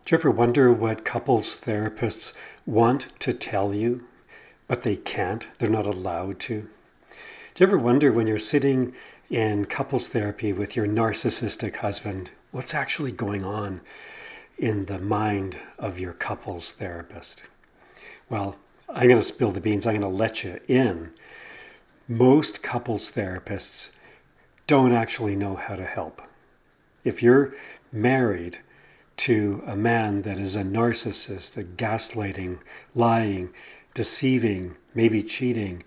Do you ever wonder what couples therapists want to tell you, but they can't? They're not allowed to. Do you ever wonder when you're sitting in couples therapy with your narcissistic husband, what's actually going on in the mind of your couples therapist? Well, I'm going to spill the beans. I'm going to let you in. Most couples therapists don't actually know how to help. If you're married to a man that is a narcissist, a gaslighting, lying, deceiving, maybe cheating,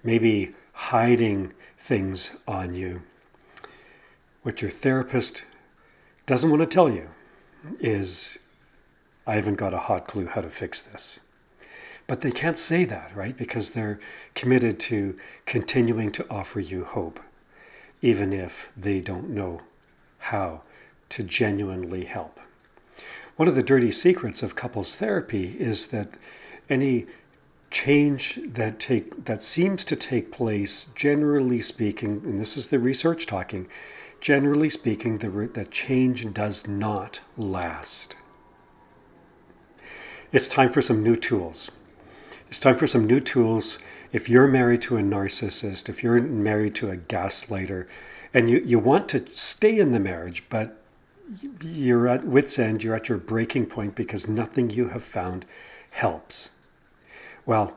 maybe hiding things on you, what your therapist doesn't want to tell you is, I haven't got a hot clue how to fix this. But they can't say that, right? Because they're committed to continuing to offer you hope, even if they don't know how to genuinely help. One of the dirty secrets of couples therapy is that any change that seems to take place, generally speaking, and this is the research talking, generally speaking, that change does not last. It's time for some new tools. It's time for some new tools. If you're married to a narcissist, if you're married to a gaslighter, and you want to stay in the marriage, but you're at wit's end, you're at your breaking point because nothing you have found helps. Well,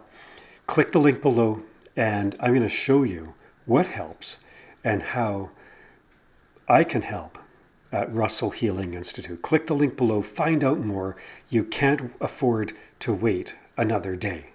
click the link below and I'm going to show you what helps and how I can help at Russell Healing Institute. Click the link below, find out more. You can't afford to wait another day.